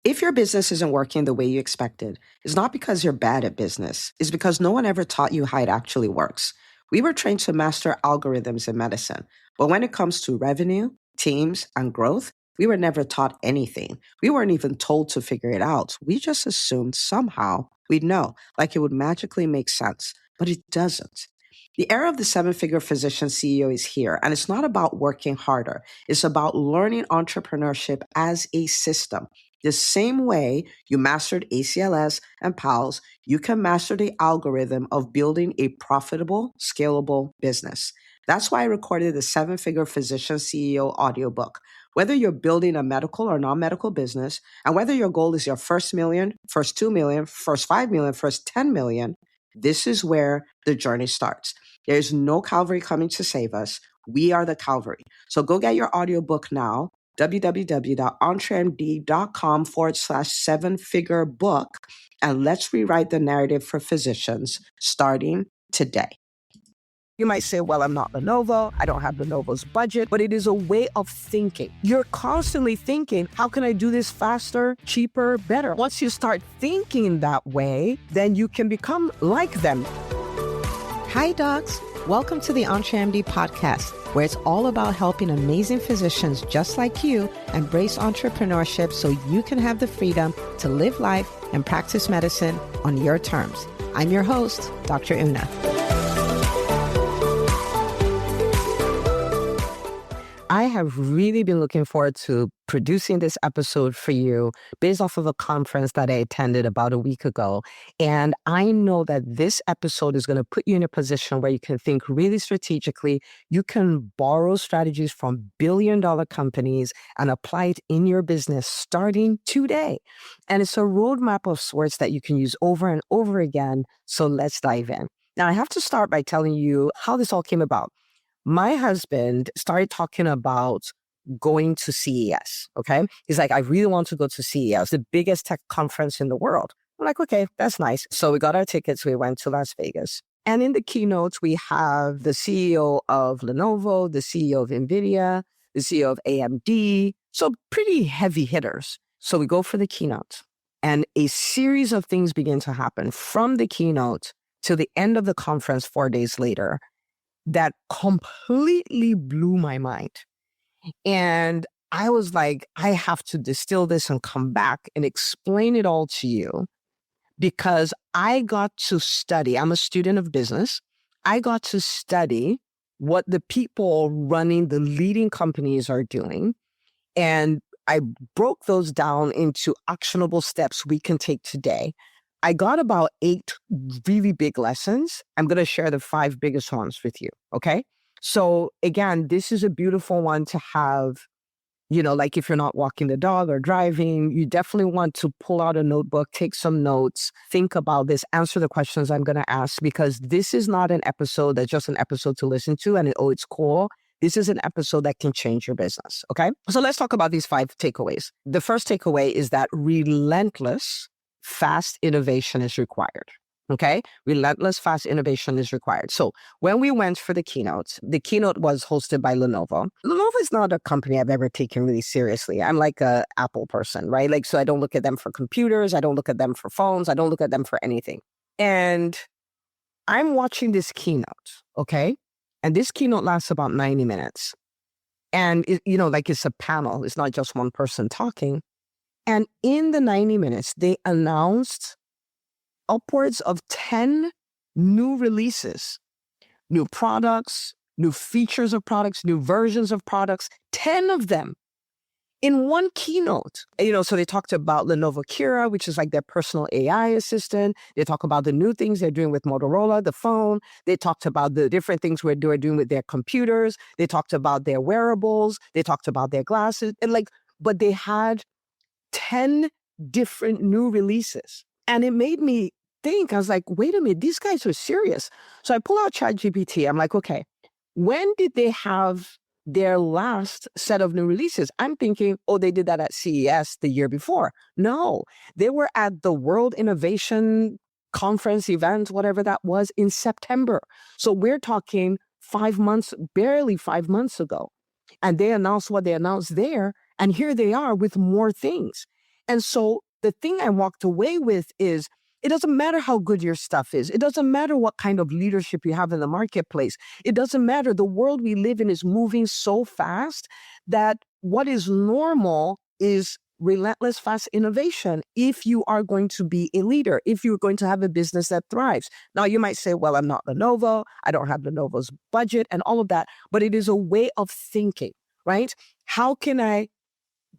If your business isn't working the way you expected, it's not because you're bad at business. It's because no one ever taught you how it actually works. We were trained to master algorithms in medicine, but when it comes to revenue, teams, and growth, we were never taught anything. We weren't even told to figure it out. We just assumed somehow we'd know, like it would magically make sense, but it doesn't. The era of the seven figure physician CEO is here, and it's not about working harder. It's about learning entrepreneurship as a system. The same way you mastered ACLS and PALS, you can master the algorithm of building a profitable, scalable business. That's why I recorded the seven figure physician CEO audiobook. Whether you're building a medical or non medical business, and whether your goal is your first million, first 2 million, first 5 million, first 10 million, this is where the journey starts. There's no Calvary coming to save us. We are the Calvary. So go get your audiobook now, www.entremd.com/seven-figure book, and let's rewrite the narrative for physicians starting today. You might say, well, I'm not Lenovo. I don't have Lenovo's budget, but it is a way of thinking. You're constantly thinking, how can I do this faster, cheaper, better? Once you start thinking that way, then you can become like them. Hi, docs. Welcome to the EntreMD podcast, where it's all about helping amazing physicians just like you embrace entrepreneurship so you can have the freedom to live life and practice medicine on your terms. I'm your host, Dr. Una. I have really been looking forward to producing this episode for you based off of a conference that I attended about a week ago. And I know that this episode is going to put you in a position where you can think really strategically. You can borrow strategies from billion-dollar companies and apply it in your business starting today. And it's a roadmap of sorts that you can use over and over again. So let's dive in. Now, I have to start by telling you how this all came about. My husband started talking about going to CES, okay? He's like, I really want to go to CES, the biggest tech conference in the world. I'm like, okay, that's nice. So we got our tickets. We went to Las Vegas. And in the keynotes, we have the CEO of Lenovo, the CEO of NVIDIA, the CEO of AMD. So pretty heavy hitters. So we go for the keynote. And a series of things begin to happen from the keynote to the end of the conference 4 days later that completely blew my mind. And I was like, I have to distill this and come back and explain it all to you because I got to study. I'm a student of business. I got to study what the people running the leading companies are doing. And I broke those down into actionable steps we can take today. I got about 8 really big lessons. I'm going to share the 5 biggest ones with you, okay? So again, this is a beautiful one to have, like if you're not walking the dog or driving, you definitely want to pull out a notebook, take some notes, think about this, answer the questions I'm going to ask, because this is not an episode that's just an episode to listen to and it's cool. This is an episode that can change your business, okay? So let's talk about these 5 takeaways. The first takeaway is that relentless fast innovation is required, okay? Relentless fast innovation is required. So when we went for the keynote was hosted by Lenovo. Lenovo is not a company I've ever taken really seriously. I'm like a Apple person, right? So I don't look at them for computers. I don't look at them for phones. I don't look at them for anything. And I'm watching this keynote, okay? And this keynote lasts about 90 minutes. And, it's a panel. It's not just one person talking. And in the 90 minutes, they announced upwards of 10 new releases, new products, new features of products, new versions of products, 10 of them in one keynote. So they talked about Lenovo Kira, which is like their personal AI assistant. They talk about the new things they're doing with Motorola, the phone. They talked about the different things we're doing with their computers. They talked about their wearables. They talked about their glasses. But they had 10 different new releases. And it made me think, I was like, wait a minute, these guys are serious. So I pull out ChatGPT. I'm like, okay, when did they have their last set of new releases? I'm thinking, they did that at CES the year before. No, they were at the World Innovation Conference event, whatever that was, in September. So we're talking 5 months, barely 5 months ago. And they announced what they announced there. And here they are with more things. And so the thing I walked away with is, it doesn't matter how good your stuff is. It doesn't matter what kind of leadership you have in the marketplace. It doesn't matter. The world we live in is moving so fast that what is normal is relentless, fast innovation if you are going to be a leader, if you're going to have a business that thrives. Now, you might say, well, I'm not Lenovo. I don't have Lenovo's budget and all of that, but it is a way of thinking, right? How can I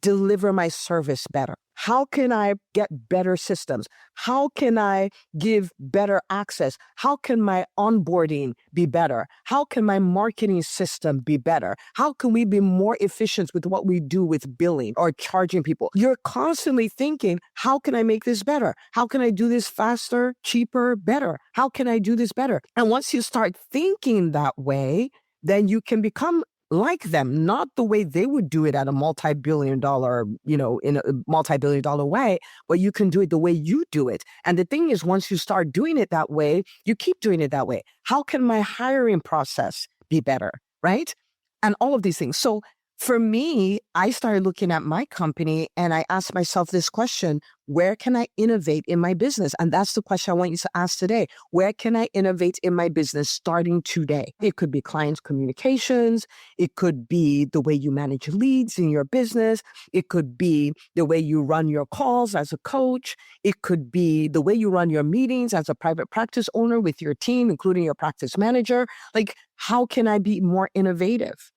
deliver my service better? How can I get better systems? How can I give better access? How can my onboarding be better? How can my marketing system be better? How can we be more efficient with what we do with billing or charging people? You're constantly thinking, how can I make this better? How can I do this faster, cheaper, better? How can I do this better? And once you start thinking that way, then you can become like them, not the way they would do it at a multi-billion-dollar, in a multi-billion-dollar way, but you can do it the way you do it. And the thing is, once you start doing it that way, you keep doing it that way. How can my hiring process be better, right? And all of these things. So for me, I started looking at my company and I asked myself this question: where can I innovate in my business? And that's the question I want you to ask today. Where can I innovate in my business starting today? It could be client communications. It could be the way you manage leads in your business. It could be the way you run your calls as a coach. It could be the way you run your meetings as a private practice owner with your team, including your practice manager. Like, how can I be more innovative?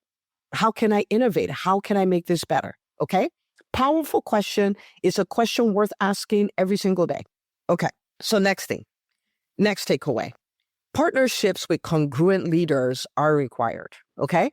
How can I innovate? How can I make this better? Okay. Powerful question. It's a question worth asking every single day. Okay. So next takeaway. Partnerships with congruent leaders are required. Okay.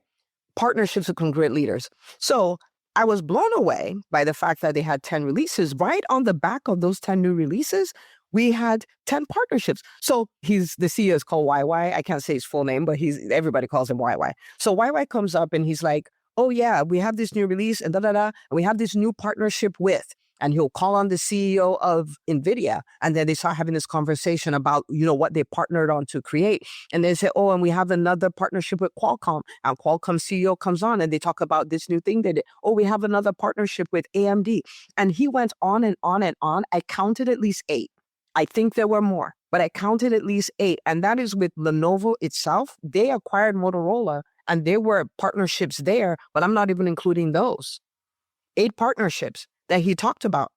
Partnerships with congruent leaders. So I was blown away by the fact that they had 10 releases. Right on the back of those 10 new releases, we had 10 partnerships. So the CEO is called YY. I can't say his full name, but everybody calls him YY. So YY comes up and he's like, oh yeah, we have this new release and and we have this new partnership with. And he'll call on the CEO of NVIDIA. And then they start having this conversation about, what they partnered on to create. And they say, oh, and we have another partnership with Qualcomm. And Qualcomm CEO comes on and they talk about this new thing they did. Oh, we have another partnership with AMD. And he went on and on and on. I counted at least 8. I think there were more, but I counted at least 8. And that is with Lenovo itself. They acquired Motorola and there were partnerships there, but I'm not even including those. 8 partnerships that he talked about.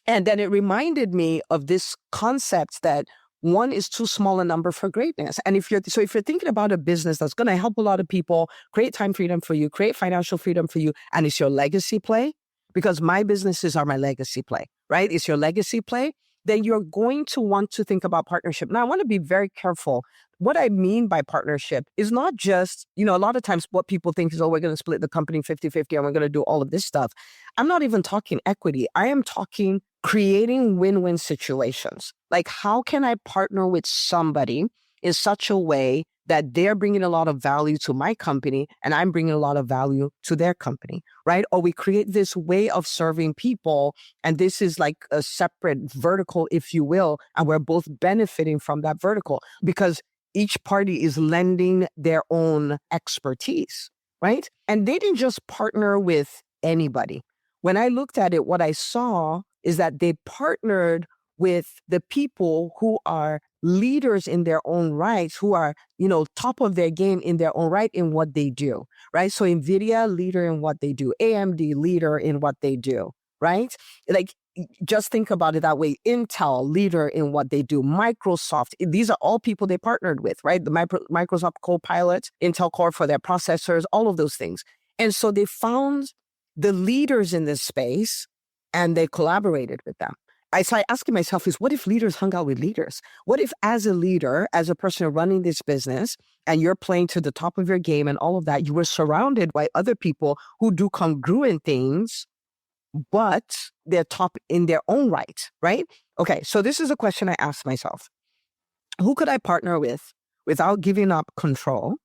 And then it reminded me of this concept that one is too small a number for greatness. And if you're thinking about a business that's going to help a lot of people, create time freedom for you, create financial freedom for you, and it's your legacy play, because my businesses are my legacy play, right? It's your legacy play, then you're going to want to think about partnership. Now, I want to be very careful. What I mean by partnership is not just, a lot of times what people think is, oh, we're going to split the company 50-50 and we're going to do all of this stuff. I'm not even talking equity. I am talking creating win-win situations. Like, how can I partner with somebody in such a way that they're bringing a lot of value to my company and I'm bringing a lot of value to their company, right? Or we create this way of serving people and this is like a separate vertical, if you will, and we're both benefiting from that vertical because each party is lending their own expertise, right? And they didn't just partner with anybody. When I looked at it, what I saw is that they partnered with the people who are leaders in their own rights, who are, top of their game in their own right in what they do, right? So NVIDIA, leader in what they do. AMD, leader in what they do, right? Like, just think about it that way. Intel, leader in what they do. Microsoft, these are all people they partnered with, right? The Microsoft Copilot, Intel Core for their processors, all of those things. And so they found the leaders in this space and they collaborated with them. I started asking myself is, what if leaders hung out with leaders? What if as a leader, as a person running this business, and you're playing to the top of your game and all of that, you were surrounded by other people who do congruent things, but they're top in their own right? Okay, so this is a question I asked myself. Who could I partner with without giving up control,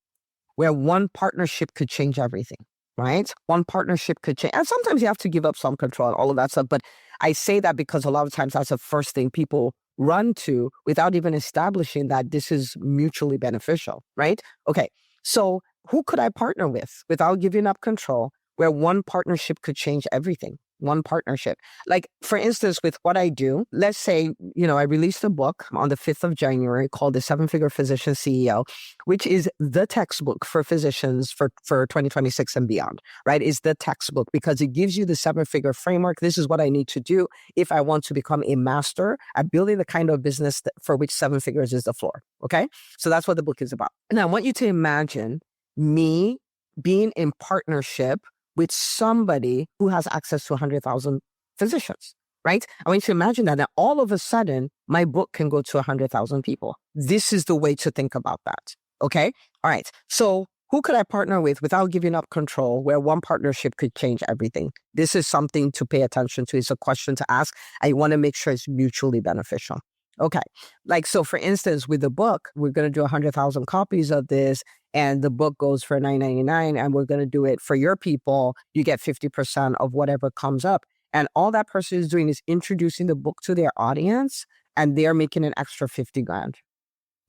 where one partnership could change everything, right? One partnership could change. And sometimes you have to give up some control and all of that stuff. But I say that because a lot of times that's the first thing people run to without even establishing that this is mutually beneficial, right? Okay, so who could I partner with without giving up control, where one partnership could change everything? one partnership. Like, for instance, with what I do, let's say, I released a book on the 5th of January called The 7-Figure Physician CEO, which is the textbook for physicians for 2026 and beyond, right? It's the textbook because it gives you the 7-figure framework. This is what I need to do if I want to become a master at building the kind of business for which 7 figures is the floor. Okay. So that's what the book is about. And I want you to imagine me being in partnership with somebody who has access to 100,000 physicians, right? I want you to imagine that all of a sudden, my book can go to 100,000 people. This is the way to think about that. Okay. All right. So who could I partner with without giving up control, where one partnership could change everything? This is something to pay attention to. It's a question to ask. I want to make sure it's mutually beneficial. Okay. Like, so for instance, with the book, we're going to do 100,000 copies of this, and the book goes for $9.99, and we're going to do it for your people. You get 50% of whatever comes up. And all that person is doing is introducing the book to their audience, and they're making an extra 50 grand.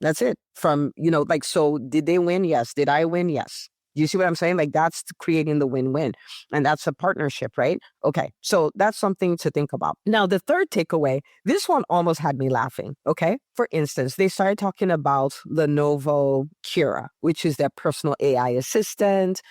That's it. From, like, so did they win? Yes. Did I win? Yes. You see what I'm saying? Like, that's creating the win-win. And that's a partnership, right? Okay. So that's something to think about. Now, the third takeaway, this one almost had me laughing. Okay. For instance, they started talking about Lenovo Kira, which is their personal AI assistant.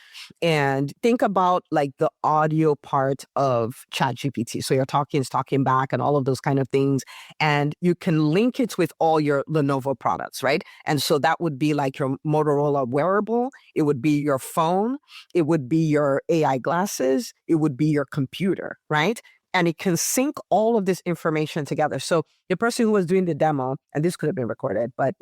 And think about like the audio part of ChatGPT. So it's talking back and all of those kind of things. And you can link it with all your Lenovo products, right? And so that would be like your Motorola wearable. It would be your phone. It would be your AI glasses. It would be your computer, right? And it can sync all of this information together. So the person who was doing the demo, and this could have been recorded, but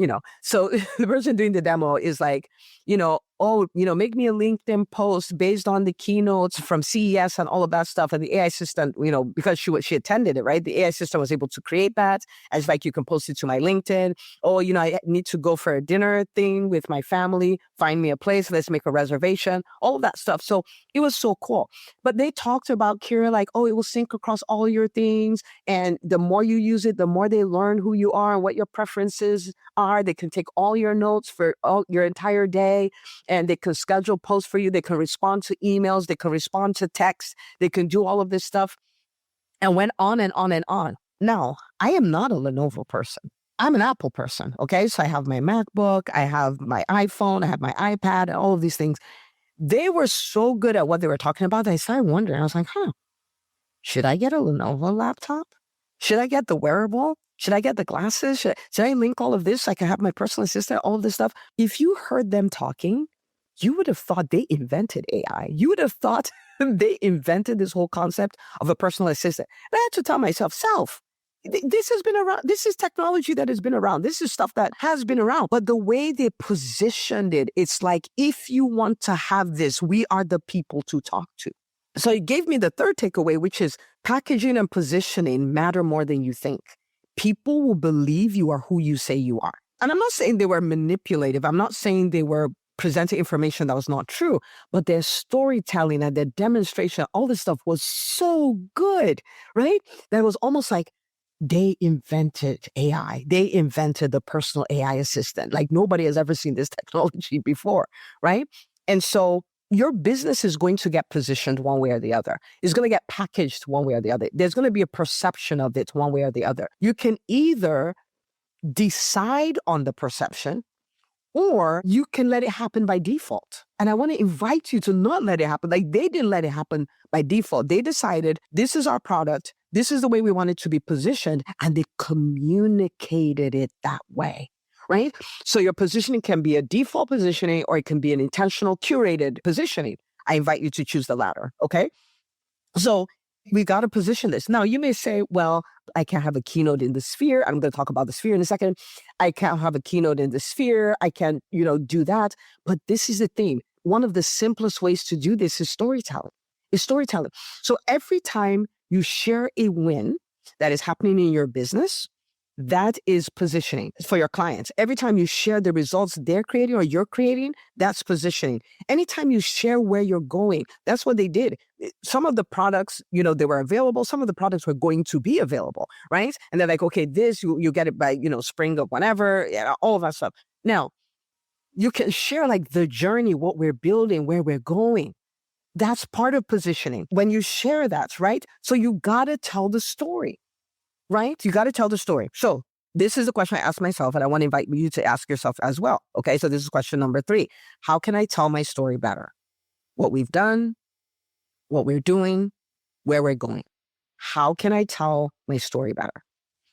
so the person doing the demo is like, make me a LinkedIn post based on the keynotes from CES and all of that stuff. And the AI assistant, because she attended it, right? The AI assistant was able to create that. And it's like, you can post it to my LinkedIn. Oh, I need to go for a dinner thing with my family. Find me a place. Let's make a reservation. All of that stuff. So it was so cool. But they talked about Kira like, oh, it will sync across all your things. And the more you use it, the more they learn who you are and what your preferences are. They can take all your notes for all your entire day, and they can schedule posts for you. They can respond to emails. They can respond to texts. They can do all of this stuff, and went on and on and on. Now, I am not a Lenovo person. I'm an Apple person. Okay. So I have my MacBook, I have my iPhone, I have my iPad, and all of these things. They were so good at what they were talking about that I started wondering. I was like, should I get a Lenovo laptop? Should I get the wearable? Should I get the glasses? Should I link all of this so I can have my personal assistant, all of this stuff? If you heard them talking, you would have thought they invented AI. You would have thought they invented this whole concept of a personal assistant. And I had to tell myself, this has been around. This is technology that has been around. This is stuff that has been around. But the way they positioned it, it's like, if you want to have this, we are the people to talk to. So it gave me the third takeaway, which is packaging and positioning matter more than you think. People will believe you are who you say you are. And I'm not saying they were manipulative. I'm not saying they were presenting information that was not true, but their storytelling and their demonstration, all this stuff was so good, right? That was almost like they invented AI. They invented the personal AI assistant. Like, nobody has ever seen this technology before, right? And so your business is going to get positioned one way or the other. It's going to get packaged one way or the other. There's going to be a perception of it one way or the other. You can either decide on the perception, or you can let it happen by default. And I want to invite you to not let it happen. Like, they didn't let it happen by default. They decided, this is our product. This is the way we want it to be positioned. And they communicated it that way, right? So your positioning can be a default positioning, or it can be an intentional curated positioning. I invite you to choose the latter. Okay. So we got to position this. Now, you may say, well, I can't have a keynote in the sphere. I'm going to talk about the sphere in a second. I can't have a keynote in the sphere. I can't, do that. But this is the thing. One of the simplest ways to do this is storytelling. So every time you share a win that is happening in your business, that is positioning for your clients. Every time you share the results they're creating or you're creating, that's positioning. Anytime you share where you're going, that's what they did. Some of the products, they were available. Some of the products were going to be available, right? And they're like, okay, this, you get it by, spring of whenever, all of that stuff. Now, you can share like the journey, what we're building, where we're going. That's part of positioning. When you share that, right? So you got to tell the story, right? You got to tell the story. So this is a question I ask myself, and I want to invite you to ask yourself as well. Okay, so this is question number 3. How can I tell my story better? What we've done, what we're doing, where we're going. How can I tell my story better?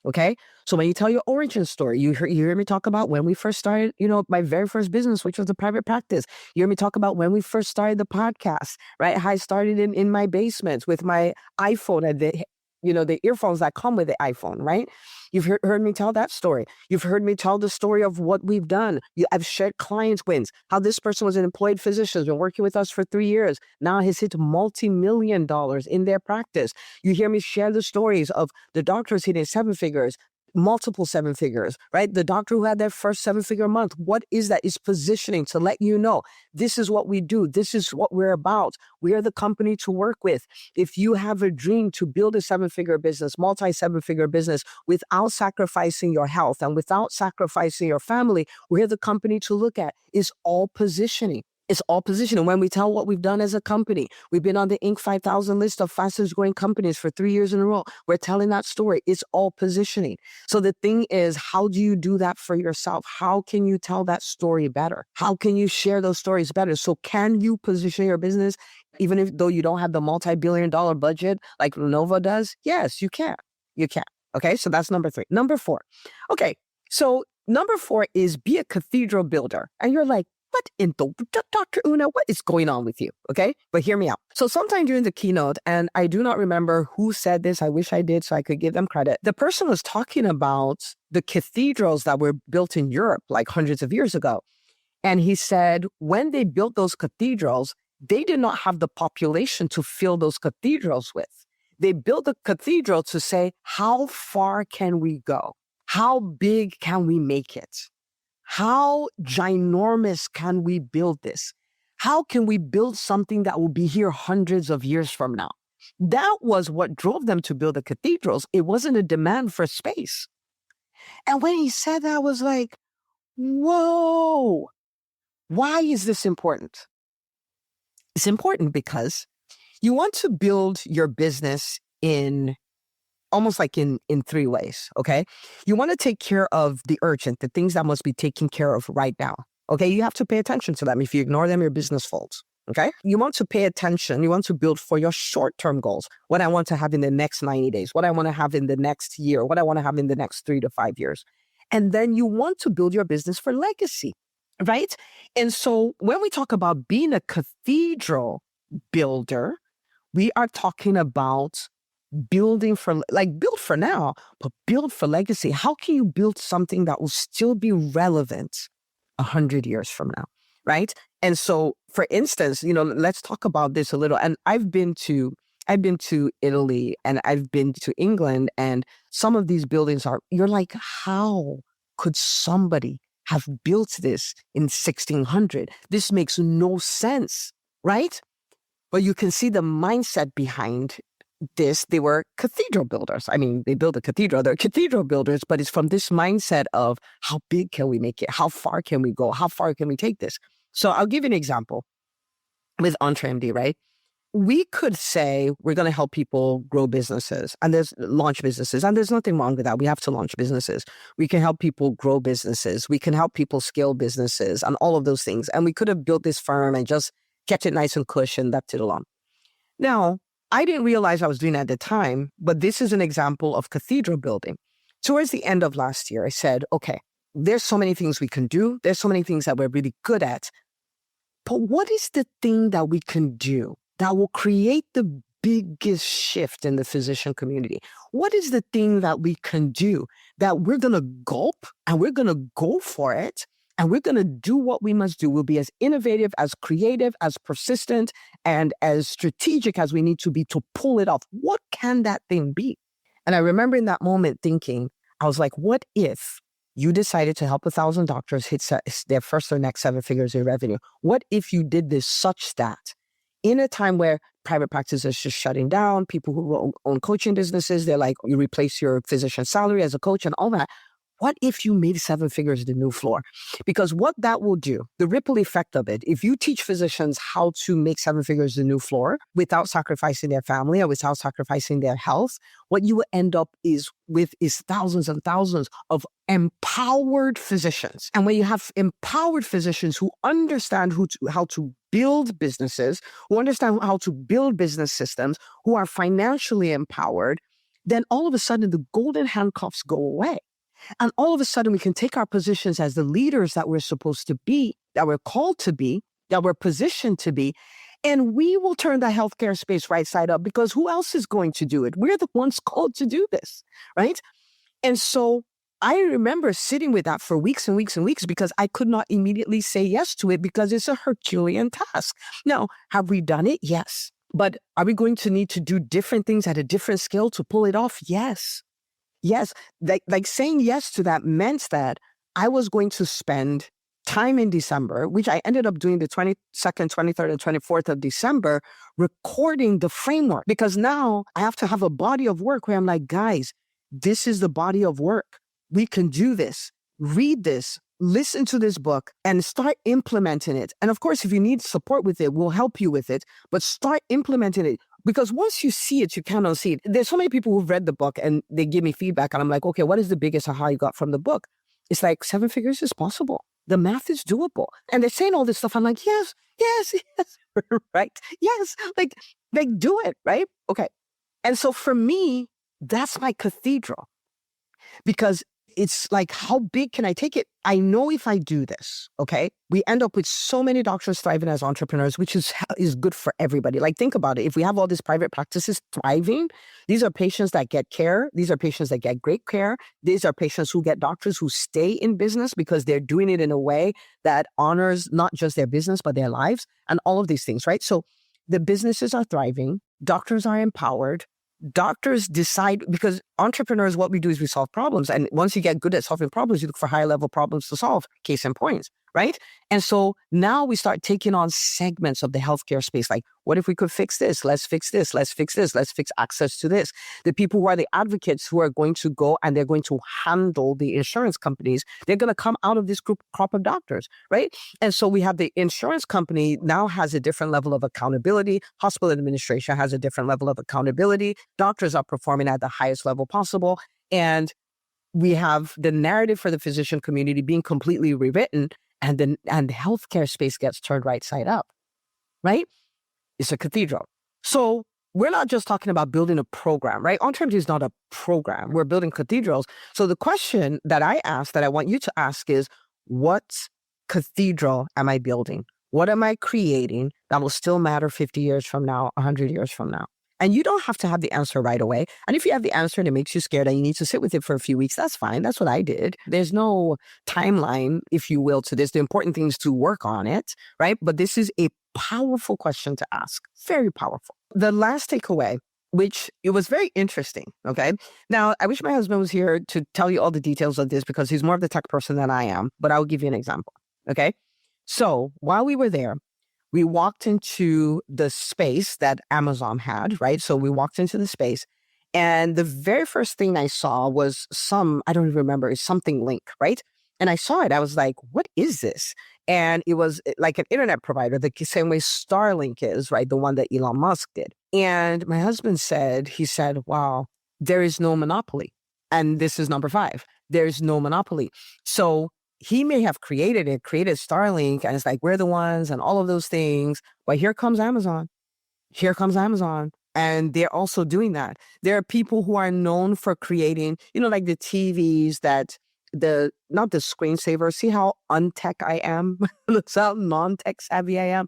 Okay. So when you tell your origin story, you hear me talk about when we first started, my very first business, which was the private practice. You hear me talk about when we first started the podcast, right? How I started in my basement with my iPhone and the earphones that come with the iPhone, right? You've heard me tell that story. You've heard me tell the story of what we've done. I've shared client wins, how this person was an employed physician, has been working with us for 3 years. Now has hit multi-million dollars in their practice. You hear me share the stories of the doctors hitting 7 figures, multiple 7 figures, right? The doctor who had their first 7-figure month. What is that? Is positioning to let you know, this is what we do. This is what we're about. We are the company to work with. If you have a dream to build a 7-figure business, multi-7-figure business, without sacrificing your health and without sacrificing your family, we're the company to look at. It's all positioning. It's all positioning. When we tell what we've done as a company, we've been on the Inc. 5000 list of fastest growing companies for 3 years in a row. We're telling that story. It's all positioning. So the thing is, how do you do that for yourself? How can you tell that story better? How can you share those stories better? So can you position your business, even though you don't have the multi-billion-dollar budget like Lenovo does? Yes, you can. You can. Okay, so that's number 3. Number 4. Okay, so number 4 is be a cathedral builder. And you're like, what in the, Dr. Una, what is going on with you? Okay, but hear me out. So sometime during the keynote, and I do not remember who said this, I wish I did so I could give them credit. The person was talking about the cathedrals that were built in Europe like hundreds of years ago. And he said, when they built those cathedrals, they did not have the population to fill those cathedrals with. They built the cathedral to say, how far can we go? How big can we make it? How ginormous can we build this? How can we build something that will be here hundreds of years from now? That was what drove them to build the cathedrals. It wasn't a demand for space. And when he said that, I was like, whoa, why is this important? It's important because you want to build your business in almost like in 3 ways, okay? You want to take care of the urgent, the things that must be taken care of right now, okay? You have to pay attention to them. If you ignore them, your business folds, okay? You want to pay attention. You want to build for your short-term goals, what I want to have in the next 90 days, what I want to have in the next year, what I want to have in the next 3 to 5 years. And then you want to build your business for legacy, right? And so when we talk about being a cathedral builder, we are talking about building for, build for now, but build for legacy. How can you build something that will still be relevant 100 years from now, right? And so, for instance, let's talk about this a little. And I've been to Italy and I've been to England, and some of these buildings you're like, how could somebody have built this in 1600? This makes no sense, right? But you can see the mindset behind this. They were cathedral builders. I mean, they built a cathedral. They're cathedral builders, but it's from this mindset of how big can we make it? How far can we go? How far can we take this? So I'll give you an example with EntreMD, right? We could say we're going to help people grow businesses and launch businesses. And there's nothing wrong with that. We have to launch businesses. We can help people grow businesses. We can help people scale businesses and all of those things. And we could have built this firm and just kept it nice and cush and left it alone. Now, I didn't realize I was doing it at the time, but this is an example of cathedral building. Towards the end of last year, I said, okay, there's so many things we can do. There's so many things that we're really good at. But what is the thing that we can do that will create the biggest shift in the physician community? What is the thing that we can do that we're going to gulp and we're going to go for it? And we're going to do what we must do. We'll be as innovative, as creative, as persistent, and as strategic as we need to be to pull it off. What can that thing be? And I remember in that moment thinking, I was like, what if you decided to help 1,000 doctors hit their first or next 7 figures in revenue? What if you did this such that in a time where private practice is just shutting down, people who own coaching businesses, they're like, you replace your physician salary as a coach and all that. what if you made 7 figures the new floor? Because what that will do, the ripple effect of it, if you teach physicians how to make 7 figures the new floor without sacrificing their family or without sacrificing their health, what you will end up is thousands and thousands of empowered physicians. And when you have empowered physicians who understand how to build businesses, who understand how to build business systems, who are financially empowered, then all of a sudden the golden handcuffs go away. And all of a sudden we can take our positions as the leaders that we're supposed to be, that we're called to be, that we're positioned to be, and we will turn the healthcare space right side up, because who else is going to do it? We're the ones called to do this, right? And so I remember sitting with that for weeks and weeks and weeks, because I could not immediately say yes to it, because it's a Herculean task. Now, have we done it? Yes. But are we going to need to do different things at a different scale to pull it off? Yes. Yes. Like saying yes to that meant that I was going to spend time in December, which I ended up doing the 22nd, 23rd, and 24th of December, recording the framework, because now I have to have a body of work where I'm like, guys, this is the body of work. We can do this. Read this, listen to this book, and start implementing it. And of course, if you need support with it, we'll help you with it, but start implementing it. Because once you see it, you cannot see it. There's so many people who've read the book and they give me feedback, and I'm like, okay, what is the biggest aha you got from the book? It's like 7 figures is possible. The math is doable. And they're saying all this stuff. I'm like, yes, right? Yes, like do it, right? Okay. And so for me, that's my cathedral, because it's like, how big can I take it? I know if I do this, okay, we end up with so many doctors thriving as entrepreneurs, which is good for everybody. Like, think about it. If we have all these private practices thriving, these are patients that get care. These are patients that get great care. These are patients who get doctors who stay in business because they're doing it in a way that honors not just their business, but their lives and all of these things, right? So the businesses are thriving. Doctors are empowered. Doctors decide, because entrepreneurs, what we do is we solve problems. And once you get good at solving problems, you look for higher level problems to solve, case in point, right? And so now we start taking on segments of the healthcare space. Like, what if we could fix this? Let's fix this. Let's fix this. Let's fix access to this. The people who are the advocates who are going to go and they're going to handle the insurance companies, they're going to come out of this crop of doctors, right? And so we have the insurance company now has a different level of accountability. Hospital administration has a different level of accountability. Doctors are performing at the highest level possible. And we have the narrative for the physician community being completely rewritten, and the healthcare space gets turned right side up, right? It's a cathedral. So we're not just talking about building a program, right? Entrepreneur is not a program. We're building cathedrals. So the question that I ask, that I want you to ask, is, what cathedral am I building? What am I creating that will still matter 50 years from now, 100 years from now? And you don't have to have the answer right away. And if you have the answer and it makes you scared and you need to sit with it for a few weeks, that's fine. That's what I did. There's no timeline, if you will, to this. The important thing is to work on it, right? But this is a powerful question to ask. Very powerful. The last takeaway, which it was very interesting, okay? Now, I wish my husband was here to tell you all the details of this, because he's more of the tech person than I am, but I'll give you an example, okay? So while we were there, we walked into the space that Amazon had, right? So we walked into the space, and the very first thing I saw was I don't even remember, it's something link, right? And I saw it, I was like, what is this? And it was like an internet provider, the same way Starlink is, right? The one that Elon Musk did. And my husband said, wow, there is no monopoly. And this is number 5. There's no monopoly. So he may have created Starlink, and it's like, we're the ones and all of those things. But here comes Amazon. And they're also doing that. There are people who are known for creating, like the TVs not the screensaver. See how untech I am? That's how non-tech savvy I am.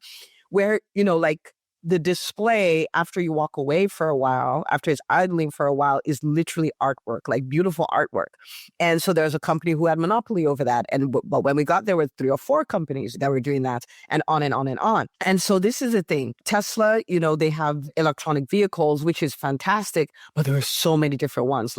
Where, like the display, after you walk away for a while, after it's idling for a while, is literally artwork, like beautiful artwork. And so there's a company who had monopoly over that. But when we got there were 3 or 4 companies that were doing that, and on and on and on. And so this is the thing. Tesla, they have electronic vehicles, which is fantastic, but there are so many different ones,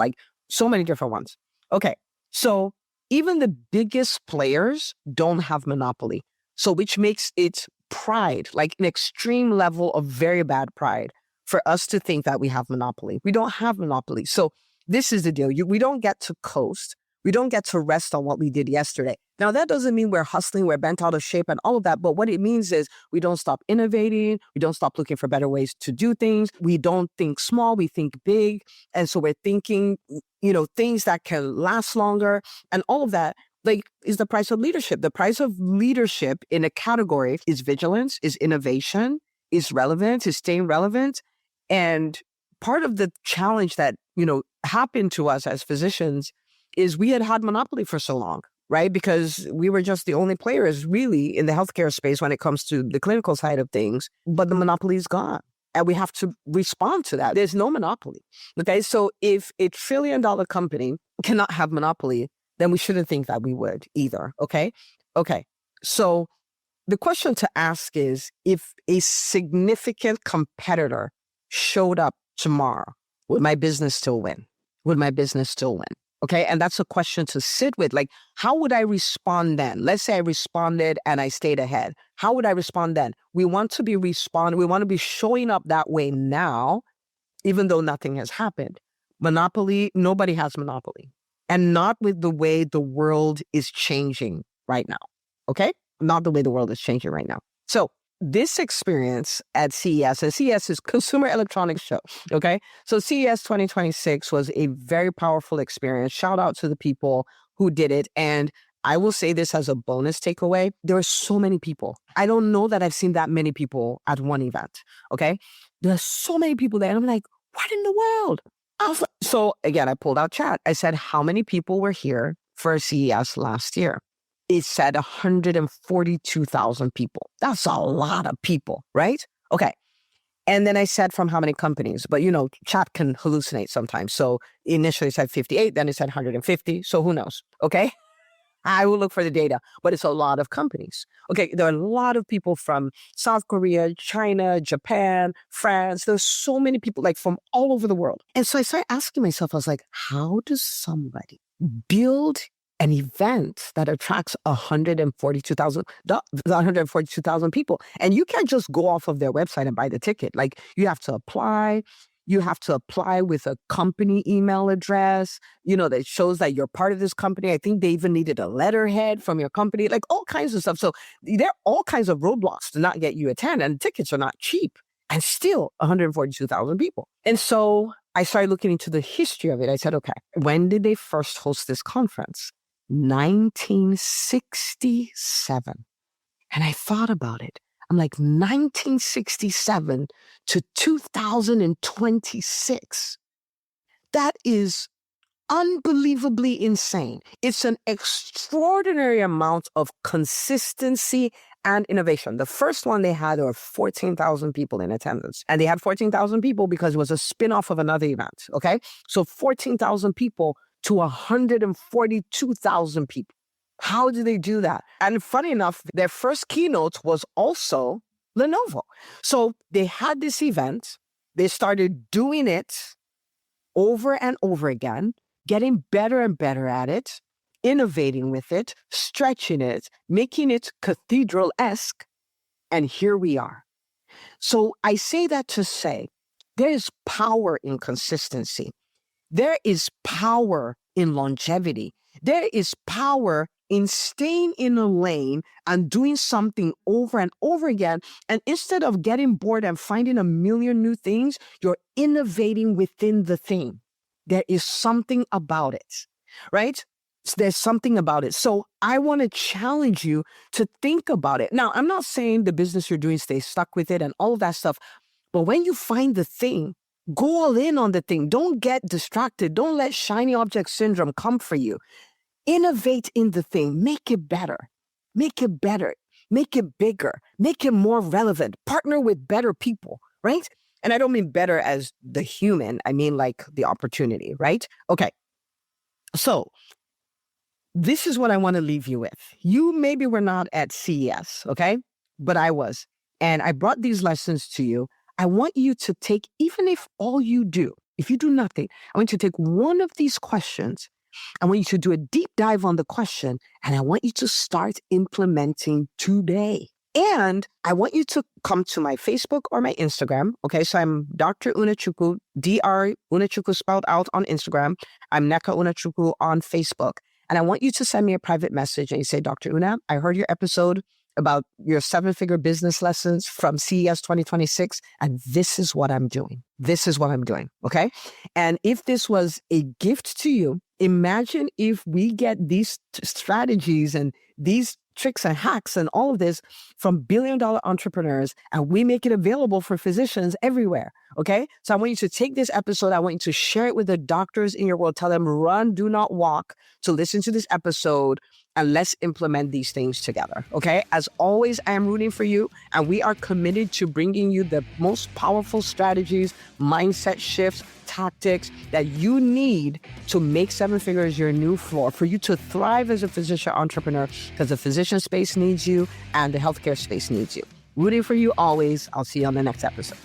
Okay. So even the biggest players don't have monopoly. So which makes it pride, like an extreme level of very bad pride, for us to think that we have monopoly. We don't have monopoly. So this is the deal. We don't get to coast. We don't get to rest on what we did yesterday. Now, that doesn't mean we're hustling, we're bent out of shape and all of that. But what it means is we don't stop innovating. We don't stop looking for better ways to do things. We don't think small, we think big. And so we're thinking, things that can last longer and all of that. Like, is the price of leadership. The price of leadership in a category is vigilance, is innovation, is relevance, is staying relevant. And part of the challenge that, happened to us as physicians is we had monopoly for so long, right? Because we were just the only players really in the healthcare space when it comes to the clinical side of things, but the monopoly is gone. And we have to respond to that. There's no monopoly. Okay. So if a $1 trillion company cannot have monopoly, then we shouldn't think that we would either. Okay. So the question to ask is, if a significant competitor showed up tomorrow, would my business still win? Would my business still win? Okay. And that's a question to sit with. Like, how would I respond then? Let's say I responded and I stayed ahead. How would I respond then? We want to be we want to be showing up that way now, even though nothing has happened. Monopoly, nobody has monopoly. And not with the way the world is changing right now. Okay? Not the way the world is changing right now. So this experience at CES, and CES is Consumer Electronics Show, okay? So CES 2026 was a very powerful experience. Shout out to the people who did it. And I will say this as a bonus takeaway. There are so many people. I don't know that I've seen that many people at one event, okay? There are so many people there. And I'm like, what in the world? So again, I pulled out chat. I said, how many people were here for CES last year? It said 142,000 people. That's a lot of people, right? Okay. And then I said from how many companies, but chat can hallucinate sometimes. So initially it said 58, then it said 150. So who knows? Okay. I will look for the data, but it's a lot of companies. Okay, there are a lot of people from South Korea, China, Japan, France. There's so many people like from all over the world. And so I started asking myself, I was like, how does somebody build an event that attracts 142,000 people? And you can't just go off of their website and buy the ticket. Like, you have to apply. You have to apply with a company email address, that shows that you're part of this company. I think they even needed a letterhead from your company, like all kinds of stuff. So there are all kinds of roadblocks to not get you attend, and tickets are not cheap. And still 142,000 people. And so I started looking into the history of it. I said, okay, when did they first host this conference? 1967. And I thought about it. I'm like, 1967 to 2026. That is unbelievably insane. It's an extraordinary amount of consistency and innovation. The first one they had, there were 14,000 people in attendance. And they had 14,000 people because it was a spin-off of another event, okay? So 14,000 people to 142,000 people. How do they do that? And funny enough, their first keynote was also Lenovo. So they had this event. They started doing it over and over again, getting better and better at it, innovating with it, stretching it, making it cathedral-esque. And here we are. So I say that to say there is power in consistency. There is power in longevity. There is power in staying in a lane and doing something over and over again. And instead of getting bored and finding a million new things, you're innovating within the thing. There is something about it, right? There's something about it. So I want to challenge you to think about it. Now, I'm not saying the business you're doing, stay stuck with it and all of that stuff. But when you find the thing, go all in on the thing. Don't get distracted. Don't let shiny object syndrome come for you. Innovate in the thing. Make it better. Make it better. Make it bigger. Make it more relevant. Partner with better people, right? And I don't mean better as the human. I mean like the opportunity, right? Okay. So this is what I want to leave you with. You maybe were not at CES, okay? But I was. And I brought these lessons to you. I want you to take, even if all you do, if you do nothing, I want you to take one of these questions. I want you to do a deep dive on the question, and I want you to start implementing today. And I want you to come to my Facebook or my Instagram. Okay, so I'm Dr. Unachukwu, Dr. Unachukwu spelled out on Instagram. I'm Neka Unachukwu on Facebook. And I want you to send me a private message and you say, Dr. Una, I heard your episode about your 7-figure business lessons from CES 2026, and this is what I'm doing. This is what I'm doing, okay? And if this was a gift to you, imagine if we get these strategies and these tricks and hacks and all of this from billion-dollar entrepreneurs, and we make it available for physicians everywhere, okay? So I want you to take this episode, I want you to share it with the doctors in your world, tell them run, do not walk, to listen to this episode, and let's implement these things together, okay? As always, I am rooting for you, and we are committed to bringing you the most powerful strategies, mindset shifts, tactics that you need to make 7 figures your new floor, for you to thrive as a physician entrepreneur, because the physician space needs you and the healthcare space needs you. Rooting for you always. I'll see you on the next episode.